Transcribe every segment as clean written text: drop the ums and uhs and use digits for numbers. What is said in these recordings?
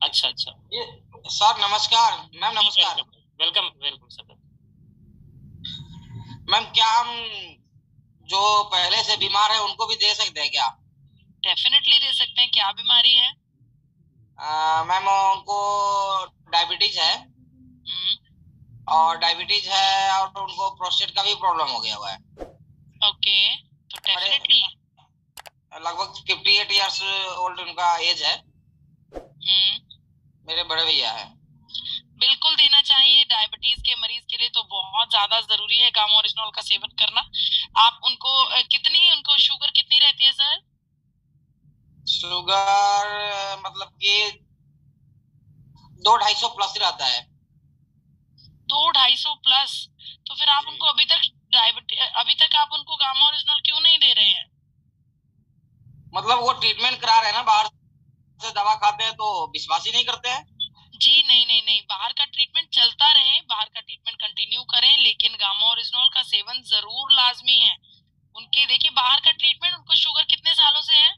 अच्छा अच्छा। ये सर नमस्कार, मैम नमस्कार। Welcome welcome sir. मैम क्या हम जो पहले से बीमार है उनको भी दे सकते हैं क्या? डेफिनेटली दे सकते हैं। क्या बीमारी है? मैम उनको डायबिटीज है और उनको प्रोस्टेट का भी प्रॉब्लम हो गया हुआ है। ओके, तो डेफिनेटली लगभग 58 ईयर्स ओल्ड उनका एज है। मेरे बड़े भैया है। बिल्कुल देना चाहिए। डायबिटीज के मरीज के लिए तो बहुत ज्यादा जरूरी है गामा ओरिजिनल का सेवन करना। आप उनको उनको शुगर कितनी रहती है सर? शुगर मतलब कि 200-250 प्लस रहता है। 200-250 प्लस? तो फिर आप उनको अभी तक आप उनको गामा ओरिजिनल क्यों नहीं दे रहे हैं? मतलब वो ट्रीटमेंट करा रहे हैं ना, बाहर से दवा खाते हैं तो विश्वास ही नहीं करते हैं। जी नहीं नहीं नहीं, बाहर का ट्रीटमेंट चलता रहे, बाहर का ट्रीटमेंट कंटिन्यू करें, लेकिन गामा ओरिजिनल का सेवन जरूर लाजमी है। उनके देखिए बाहर का ट्रीटमेंट, उनको शुगर कितने सालों से है?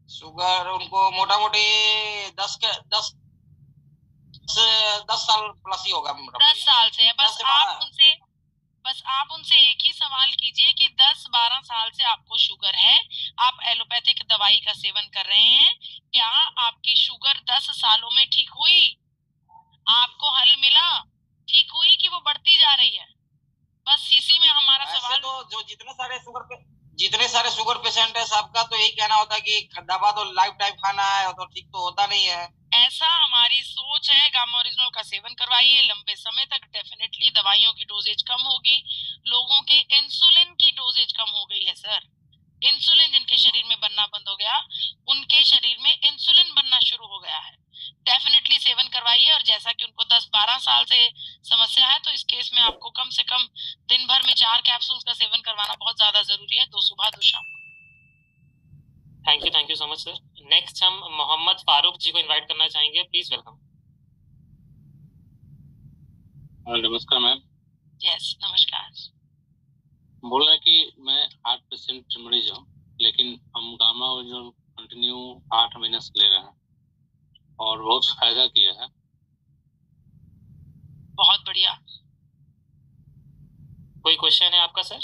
शुगर उनको मोटा मोटी 10 साल प्लस ही होगा। 10 साल से है। बस आप उनसे एक ही सवाल कीजिए कि 10-12 साल से आपको शुगर है, आप एलोपैथिक दवाई का सेवन कर रहे हैं, क्या आपकी शुगर 10 सालों में ठीक हुई? आपको हल मिला? ठीक हुई कि वो बढ़ती जा रही है? बस इसी में हमारा सवाल। तो जो जितने सारे शुगर पेशेंट है सबका तो यही कहना होता है कि दवा तो लाइफ टाइम खाना है, तो ठीक तो होता नहीं है। ऐसा हमारी सोच है। गामा ओरिजिनल का सेवन करवाइए, लंबे समय तक डेफिनेटली दवाइयों की डोजेज कम होगी। लोगों के इंसुलिन की डोजेज कम हो गई है सर। इंसुलिन जिनके शरीर में बनना बंद हो गया, उनके शरीर में इंसुलिन बनना शुरू हो गया है। डेफिनेटली सेवन करवाइए। और जैसा कि उनको 10-12 साल से समस्या है, तो इस केस में आपको कम से कम दिन भर में 4 कैप्सूल्स का सेवन करवाना बहुत ज्यादा जरूरी है, 2 सुबह 2 शाम। Thank you so much sir. Next हम मोहम्मद फारूक जी को इनवाइट करना चाहेंगे, प्लीज वेलकम। नमस्कार मैम। यस नमस्कार। बोल रहा कि मैं 8% मरीज हूँ, लेकिन हम गामा ओरिजिनल कंटिन्यू 8 महीने से ले रहे हैं और बहुत फायदा किया है। बहुत बढ़िया। कोई क्वेश्चन है आपका सर?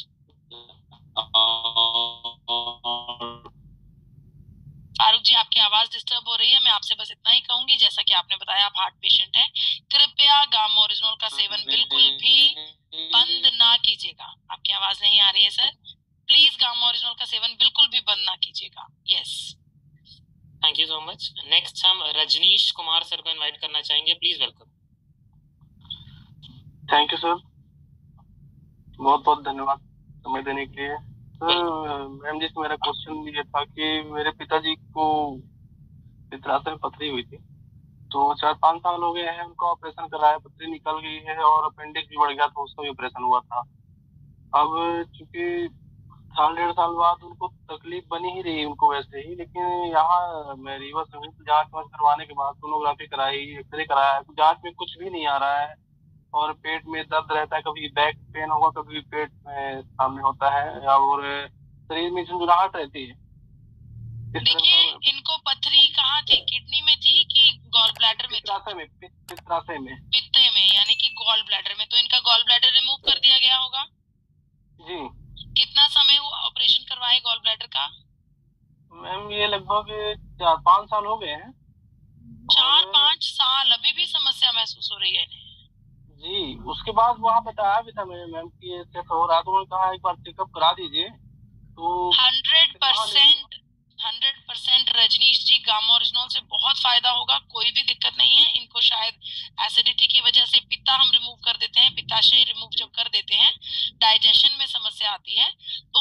फारूक जी आपकी आवाज डिस्टर्ब हो रही है। मैं आपसे बस इतना ही कहूंगी, जैसा कि आपने बताया आप हार्ट पेशेंट हैं, कृपया गामा ओरिजिनल का सेवन बिल्कुल भी बंद ना कीजिएगा। आपकी आवाज नहीं आ रही है सर। प्लीज गामा ओरिजिनल का सेवन बिल्कुल भी बंद ना कीजिएगा। Yes thank you so much. Next हम रजनीश कुमार सर को इनवाइट करना चाहेंगे, please welcome. Thank you sir, बहुत बहुत धन्यवाद समय देने के लिए। मैम जी मेरा क्वेश्चन ये था कि मेरे पिताजी को पित्ताशय में पथरी हुई थी, तो 4-5 साल हो गए हैं उनको ऑपरेशन कराया, पथरी निकल गई है और अपेंडिक्स भी बढ़ गया था, उसका भी ऑपरेशन हुआ था। अब चूंकि 1.5 साल बाद उनको तकलीफ बनी ही रही उनको वैसे ही, लेकिन यहाँ मैं रीवा से हूँ, जांच वाँच करवाने के बाद सोनोग्राफी कराई, एक्सरे कराया, तो जांच में कुछ भी नहीं आ रहा है और पेट में दर्द रहता है, कभी बैक पेन होगा, कभी पेट में सामने होता है और शरीर में झुंझुनाहट रहती है। देखिए इनको पथरी कहाँ थी, किडनी में थी कि गॉल ब्लैडर में? पित्ताशय में। पित्ते में यानी कि गॉल ब्लैडर में। तो इनका गॉल ब्लैडर रिमूव कर दिया गया होगा जी। कितना समय हुआ ऑपरेशन करवाए गॉल ब्लैडर का? मैम ये लगभग 4-5 साल हो गए हैं। 4-5 साल अभी भी समस्या महसूस हो रही है जी। उसके बाद वहाँ बताया भी था मैंने मैम कि ऐसे हो रहा, तो उन्होंने कहा एक बार चेकअप करा दीजिए। तो 100% रजनीश जी, गामा ओरिजिनल से बहुत फायदा होगा, कोई भी दिक्कत नहीं है। इनको शायद एसिडिटी की वजह से पित्ता हम रिमूव कर देते हैं, पित्ताशय रिमूव जब कर देते हैं डाइजेशन में समस्या आती है, तो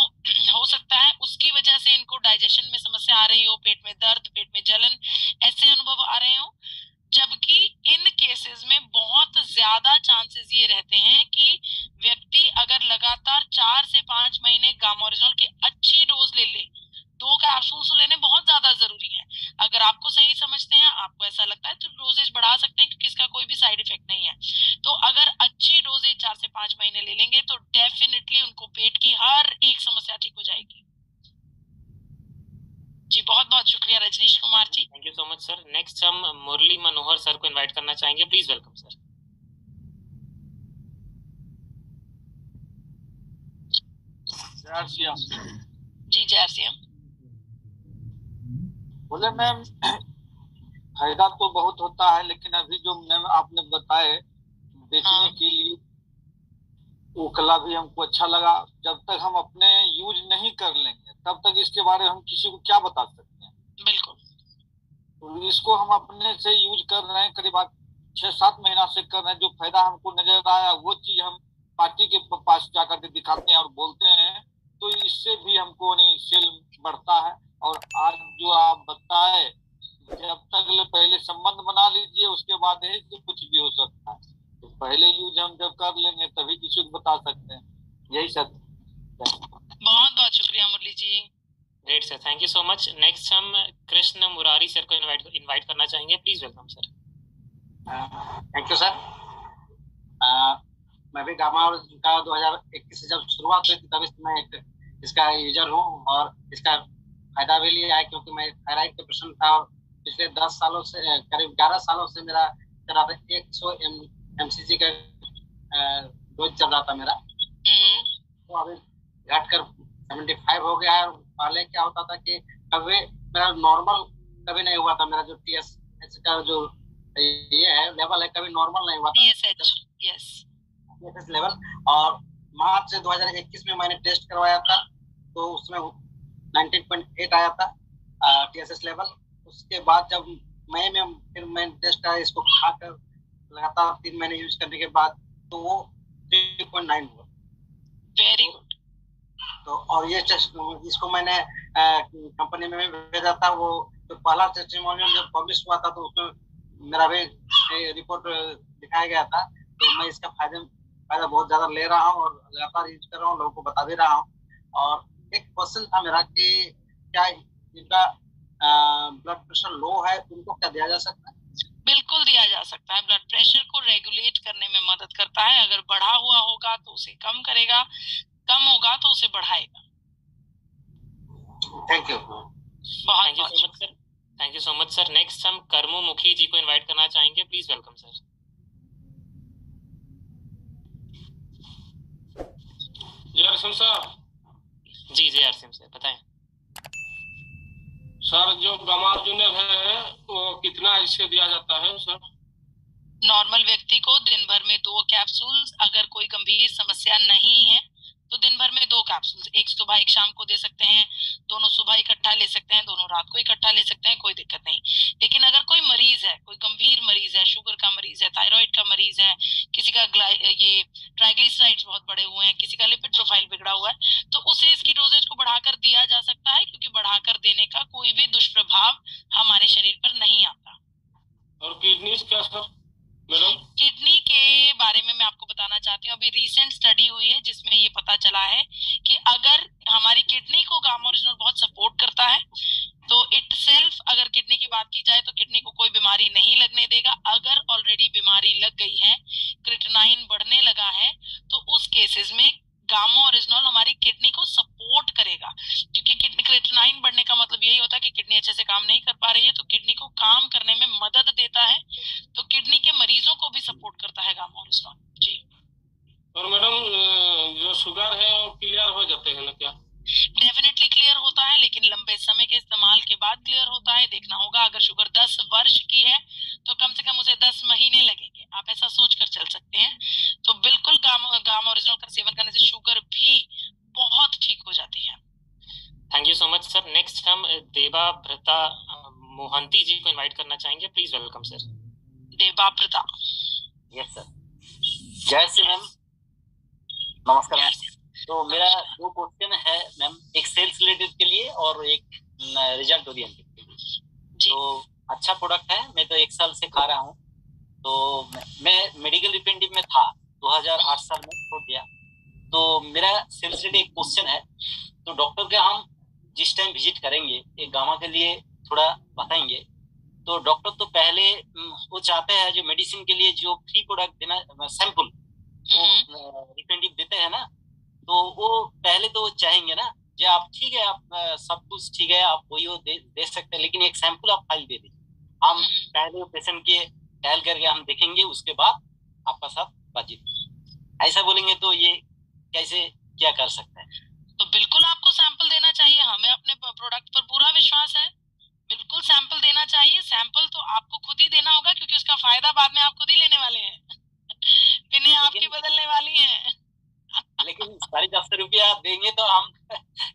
हो सकता है उसकी वजह से इनको डाइजेशन में समस्या आ रही हो, पेट में दर्द, पेट में जलन, ऐसे अनुभव आ रहे हो। जबकि इन केसेस में बहुत ज्यादा चांसेस ये रहते हैं कि व्यक्ति अगर लगातार 4 से 5 महीने गामा ओरिजिनल की अच्छी डोज ले ले, 2 कैप्सूल्स लेने बहुत ज्यादा जरूरी है। अगर आपको सही समझते हैं, आपको ऐसा लगता है तो डोजेज बढ़ा सकते हैं, क्योंकि इसका कोई भी साइड इफेक्ट नहीं है। तो अगर अच्छी डोजेज 4 से 5 महीने ले लेंगे तो डेफिनेटली उनको पेट की हर एक समस्या ठीक हो जाएगी। जी, बहुत बहुत शुक्रिया Rajneesh Kumar ji. Thank you so much sir. Next हम मुरली मनोहर सर को इनवाइट करना चाहेंगे, प्लीज वेलकम सर। जी जय सिंह। बोले मैम, फायदा तो बहुत होता है, लेकिन अभी जो मैम आपने बताए बेचने के लिए, वो कला भी हमको अच्छा लगा। जब तक हम अपने यूज नहीं कर लेंगे तब तक इसके बारे में हम किसी को क्या बता सकते हैं। बिल्कुल। तो इसको हम अपने से यूज कर रहे हैं, करीब 6-7 महीना से कर रहे हैं। जो फायदा हमको नजर आया वो चीज हम पार्टी के पास जाकर के दिखाते हैं और बोलते हैं, तो इससे भी हमको सेल बढ़ता है। और आज जो आप बताए, जब तक पहले संबंध बना लीजिए, उसके बाद है कि कुछ भी हो सकता है। तो पहले यूज हम जब कर लेंगे तभी किसी को बता सकते हैं। यही सब। बहुत बहुत शुक्रिया Murli ji. Great sir, thank you so much. Next हम कृष्ण मुरारी सर को इनवाइट करना चाहेंगे, please welcome sir. Thank you sir. मैं भी गामा और का 2021 से जब शुरुआत हुई थी तभी से मैं इसका यूजर हूँ और इसका फायदा भी लिया है, क्योंकि मैं थायराइड का पेशेंट था और पिछले 10 सालों से, करीब 11 सालों से मेरा चला था 100 mcg का डोज चल रहा था मेरा। तो अभी घटकर 75 हो गया है। और पहले क्या होता था कि कभी मेरा नॉर्मल कभी नहीं हुआ था। मेरा जो TSH का जो ये है लेवल है, कभी नॉर्मल नहीं हुआ था TSH लेवल। और मार्च 2021 में मैंने टेस्ट करवाया था, तो उसमें 19.8 आया था TSH लेवल। उसके बाद जब मई में फिर मैंने टेस्ट किया, इसको खाकर लगातार 3 महीने यूज करने के बाद, तो वो 3.9 हुआ। Very good. तो और ये टेस्ट इसको मैंने कंपनी में भेजा था। वो जो पहला टेस्टिमोनियल जब पब्लिश हुआ था तो उसमें मेरा भी रिपोर्ट दिखाया गया था। तो मैं इसका फायदा बहुत ज्यादा ले रहा हूँ और लगातार यूज कर रहा हूँ, लोगों को बता भी रहा हूँ। और एक क्वेश्चन था मेरा कि क्या जिनका ब्लड प्रेशर लो है उनको क्या दिया जा सकता है? बिल्कुल दिया जा सकता है। ब्लड प्रेशर को रेगुलेट करने में मदद करता है। अगर बढ़ा हुआ होगा तो उसे कम करेगा, कम होगा तो उसे बढ़ाएगा। Thank you. Thank you so much sir. Thank you so much sir. Next हम कर्मू मुखी जी को इनवाइट करना चाहेंगे, प्लीज वेलकम सर। जी जी आरसीएम सर, बताएं सर। जो गामा अर्जुनल है वो कितना इससे दिया जाता है सर? नॉर्मल व्यक्ति को दिन भर में 2 कैप्सूल्स, अगर कोई गंभीर समस्या नहीं है तो दिन भर में 2 कैप्सूल्स, एक सुबह एक शाम को दे सकते हैं। दोनों सुबह इकट्ठा ले सकते हैं, दोनों रात को इकट्ठा ले सकते हैं, कोई दिक्कत नहीं। लेकिन अगर कोई मरीज है, कोई गंभीर मरीज है, शुगर का मरीज है, थायराइड का मरीज है, किसी का ये ट्राइग्लिसराइड्स बहुत बढ़े हुए हैं, किसी का लिपिड प्रोफाइल बिगड़ा हुआ है, तो उसे इसकी डोजेज को बढ़ाकर दिया जा सकता है, क्योंकि बढ़ाकर देने का कोई भी दुष्प्रभाव हमारे शरीर पर नहीं आता। और किडनी क्या सर? किडनी के बारे में मैं आपको बताना चाहती हूँ। अभी रीसेंट स्टडी हुई है जिसमें ये पता चला है कि अगर हमारी किडनी को गामा ओरिजिनल बहुत सपोर्ट करता है, तो इट सेल्फ, अगर किडनी की बात की जाए तो किडनी को कोई बीमारी नहीं लगने देगा। अगर ऑलरेडी बीमारी लग गई है, क्रिएटिनिन बढ़ने लगा है, तो उस केसेस में गामा ओरिजिनल हमारी किडनी को सपोर्ट करेगा। क्योंकि किडनी क्रिएटिनिन बढ़ने का मतलब यही होता है कि किडनी अच्छे से काम नहीं कर पा रही है, तो किडनी को काम करने में मदद देता है। तो किडनी के मरीजों को भी सपोर्ट करता है गामा ओरिजिनल जी। और मैडम जो शुगर है वो क्लियर हो जाते हैं ना क्या? डेफिनेटली क्लियर होता है, लेकिन लंबे समय के इस्तेमाल के बाद क्लियर होता है। देखना होगा, अगर शुगर 10 वर्ष की है तो कम से कम उसे 10 महीने लगेंगे, आप ऐसा सोच कर चल सकते हैं। तो बिल्कुल गामा ओरिजिनल का सेवन करने से शुगर भी बहुत ठीक हो जाती है। Thank you so much sir. Next हम देवाभ्रता मोहंती जी को इनवाइट करना चाहेंगे, please welcome sir. Debabrata. Yes sir. Jai Shri ma'am, नमस्कार मैम। तो मेरा 2 क्वेश्चन है मैम, एक सेल्स रिलेटेड के लिए और एक रिजल्ट ओरिएंटेड के लिए। तो अच्छा प्रोडक्ट है, मैं तो 1 साल से खा रहा हूँ। तो मैं मेडिकल रिप्रेजेंटेटिव में था, 2008 साल में छोड़ दिया। तो मेरा सेल्स रिलेटेड एक क्वेश्चन है। तो डॉक्टर के हम जिस टाइम विजिट करेंगे, एक गामा के लिए थोड़ा बताएंगे। तो डॉक्टर तो पहले वो चाहते हैं जो मेडिसिन के लिए जो फ्री प्रोडक्ट देना, सैंपल वो रिप्रेजेंटेटिव देते हैं ना, तो वो पहले तो चाहेंगे ना जो आप ठीक है, आप सब कुछ ठीक है, आप वही दे सकते हैं, लेकिन एक सैंपल आप फाइल दे दीजिए। हम पहले पेशेंट के ट्रायल करके हम देखेंगे, उसके बाद आपका साथ बातचीत। ऐसा बोलेंगे तो ये कैसे क्या कर सकते हैं? तो बिल्कुल आपको सैंपल देना चाहिए, हमें अपने प्रोडक्ट पर पूरा विश्वास है, बिल्कुल सैंपल देना चाहिए। सैंपल तो आपको खुद ही देना होगा, क्योंकि उसका फायदा बाद में आप खुद ही लेने वाले हैं। पिने आपकी बदलने वाली है। लेकिन 450 रुपया देंगे तो हम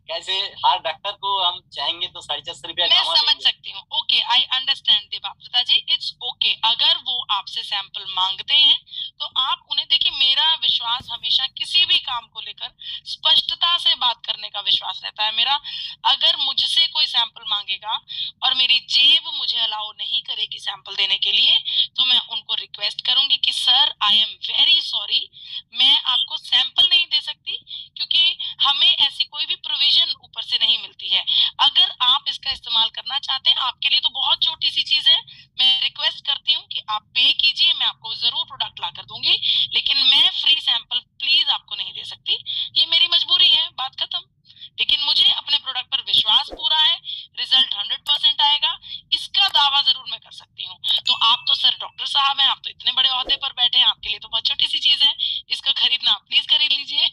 कैसे, हर डॉक्टर को हम चाहेंगे तो 450 रुपया मैं समझ सकती हूँ। Okay, I understand Debabrata ji, it's okay. अगर वो आपसे सैंपल मांगते हैं तो आप उन्हें, देखिए मेरा विश्वास हमेशा किसी भी काम को लेकर स्पष्टता से बात करने का विश्वास रहता है मेरा। अगर मुझसे कोई सैंपल मांगेगा और मेरी जेब मुझे अलाउ नहीं करेगी सैंपल देने के लिए, तो मैं उनको रिक्वेस्ट करूंगी कि sir I am very sorry, मैं आपको सैंपल नहीं दे सकती, क्योंकि हमें ऐसी कोई भी प्रोविजन ऊपर से नहीं मिलती है। अगर आप इसका इस्तेमाल करना चाहते हैं, आपके लिए तो बहुत छोटी सी चीज है, मैं रिक्वेस्ट करती हूँ कि आप पे कीजिए, मैं आपको जरूर प्रोडक्ट ला कर दूंगी, लेकिन मैं फ्री सैंपल प्लीज आपको नहीं दे सकती, ये मेरी मजबूरी है, बात खत्म। लेकिन मुझे अपने प्रोडक्ट पर विश्वास पूरा है, रिजल्ट 100% आएगा, इसका दावा जरूर मैं कर सकती हूँ। तो आप तो सर डॉक्टर साहब हैं, आप तो इतने बड़े ओहदे पर बैठे हैं, आपके लिए तो बहुत छोटी सी चीज है, इसको खरीदना आप प्लीज खरीद लीजिए।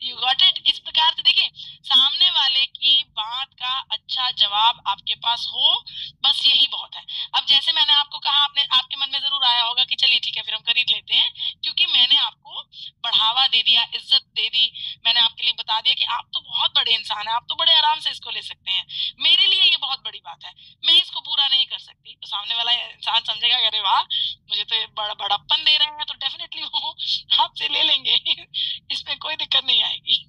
You got it. इस प्रकार से देखिए, सामने वाले की बात का अच्छा जवाब आपके पास हो, बस यही बहुत है। अब जैसे मैंने आपको कहा, आपके मन में जरूर आया होगा कि चलिए ठीक है फिर हम खरीद लेते हैं, क्योंकि मैंने आपको बढ़ावा दे दिया, इज्जत दे दी, मैंने आपके लिए बता दिया कि आप तो बहुत बड़े इंसान हैं, आप तो बड़े आराम से इसको ले सकते हैं। मेरे लिए ये बहुत बड़ी बात है, मैं इसको पूरा नहीं कर सकती, तो सामने वाला इंसान समझेगा अरे वाह, मुझे तो बड़प्पन दे रहे हैं, तो डेफिनेटली वो आपसे ले लेंगे, इसमें कोई दिक्कत नहीं आएगी।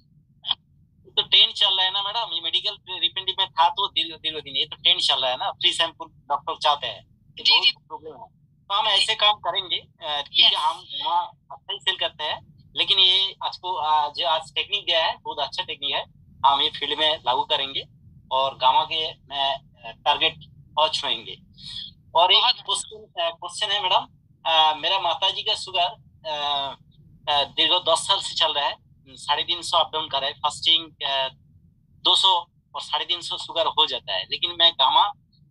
तो ट्रेंड चल रहा है ना मैडम, ये मेडिकल रिप्रेजेंटेटिव में था तो धीरे धीरे, ये तो ट्रेंड चल रहा है ना, फ्री सैंपल डॉक्टर चाहते हैं, जी जी प्रॉब्लम है। तो हम ऐसे काम करेंगे, क्योंकि हम वहाँ अच्छा ही सेल करते हैं, लेकिन ये आपको जो आज टेक्निक दिया है बहुत अच्छा टेक्निक है, हम ये फील्ड में लागू करेंगे और गामा के टारगेट और छुएंगे। और एक क्वेश्चन है मैडम, मेरा माताजी का शुगर दीर्घ 10 साल से चल रहा है, 350 अप डाउन कर रहा है, फास्टिंग 200 और 350 शुगर हो जाता है, लेकिन मैं गामा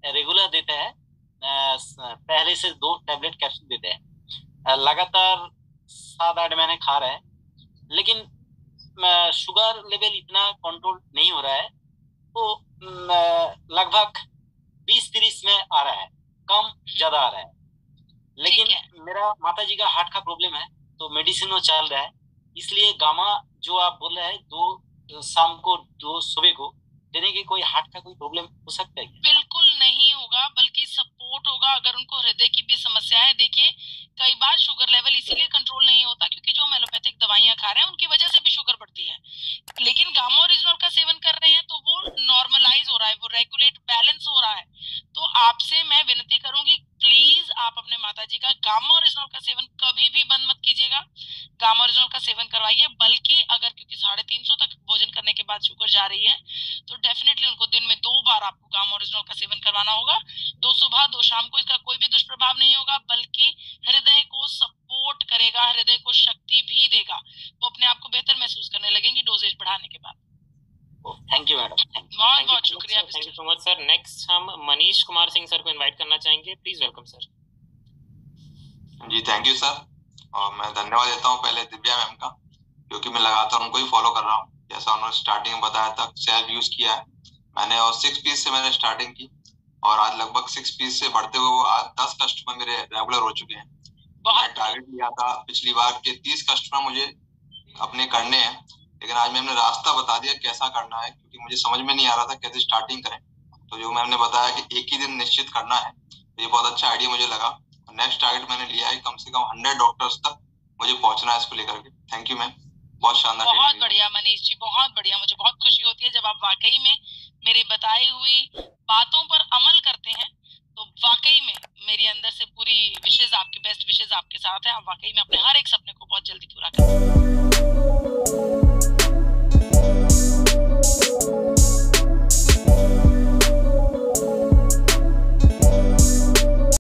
रेगुलर देते हैं, पहले से 2 टैबलेट कैप्सूल देते हैं, लगातार 7-8 महीने खा रहे हैं, लेकिन शुगर लेवल इतना कंट्रोल नहीं हो रहा है, तो लगभग 20-30 में आ रहा है, कम ज्यादा आ रहा है। लेकिन मेरा माताजी का हार्ट का प्रॉब्लम है, तो मेडिसिन चल रहा है, इसलिए गामा जो आप बोल रहे हैं 2 शाम को 2 सुबह को देने की कोई हार्ट का कोई प्रॉब्लम हो सकता है? बिल्कुल नहीं होगा, बल्कि सपोर्ट होगा। अगर उनको हृदय की भी समस्या है, देखिए कई बार शुगर लेवल इसीलिए कंट्रोल नहीं होता क्योंकि जो हम एलोपैथिक दवाइयां खा रहे हैं उनकी वजह से भी शुगर बढ़ती है, लेकिन गामा ओरिजिनल का सेवन कर रहे हैं तो वो नॉर्मलाइज हो रहा है, वो रेगुलेट बैलेंस हो रहा है। तो आपसे मैं विनती करूंगी प्लीज आप अपने माताजी का गामा ओरिजिनल का सेवन कभी भी बंद मत कीजिएगा, गामा ओरिजिनल का सेवन करवाइए। बल्कि अगर क्योंकि 350 तक भोजन करने के बाद शुगर जा रही है, तो डेफिनेटली उनको दिन में 2 बार आपको गामा ओरिजिनल का सेवन करवाना होगा, 2 सुबह 2 शाम को। इसका कोई भी दुष्प्रभाव नहीं होगा, बल्कि हृदय को सपोर्ट करेगा, हृदय को शक्ति भी देगा, वो अपने आप को बेहतर महसूस करने लगेंगी डोजेज बढ़ाने के बाद। थैंक यू मैडम, बहुत बहुत शुक्रिया। Thank you so much sir. Next हम मनीष कुमार सिंह सर को इनवाइट करना चाहेंगे, प्लीज वेलकम सर। जी थैंक यू सर, और मैं धन्यवाद देता हूँ पहले दिव्या मैम का, क्योंकि मैं लगातार उनको ही फॉलो कर रहा हूँ। जैसा उन्होंने स्टार्टिंग में बताया था, सेल्फ यूज किया है मैंने, और 6 पीस से मैंने स्टार्टिंग की, और आज लगभग 6 पीस से बढ़ते हुए आज 10 कस्टमर मेरे रेगुलर हो चुके हैं। मैं टारगेट लिया था पिछली बार के 30 कस्टमर मुझे अपने करने हैं, लेकिन आज मैम ने रास्ता बता दिया कैसा करना है, क्योंकि मुझे समझ में नहीं आ रहा था कैसे स्टार्टिंग करें। तो जो मैम ने बताया कि एक ही दिन निश्चित करना है, तो ये बहुत अच्छा आइडिया मुझे लगा। नेक्स्ट टारगेट मैंने लिया है कम से कम 100 डॉक्टर्स तक मुझे पहुंचना है इसको लेकर के। थैंक यू मैम, बहुत शानदार। बहुत बढ़िया मनीष जी, बहुत बढ़िया। मुझे बहुत खुशी होती है जब आप वाकई में मेरे बताई हुई बातों पर अमल करते हैं, तो वाकई में मेरी अंदर से पूरी विशेष आपके बेस्ट विशेष आपके साथ है। आप वाकई में अपने हर एक सपने को बहुत जल्दी पूरा करें।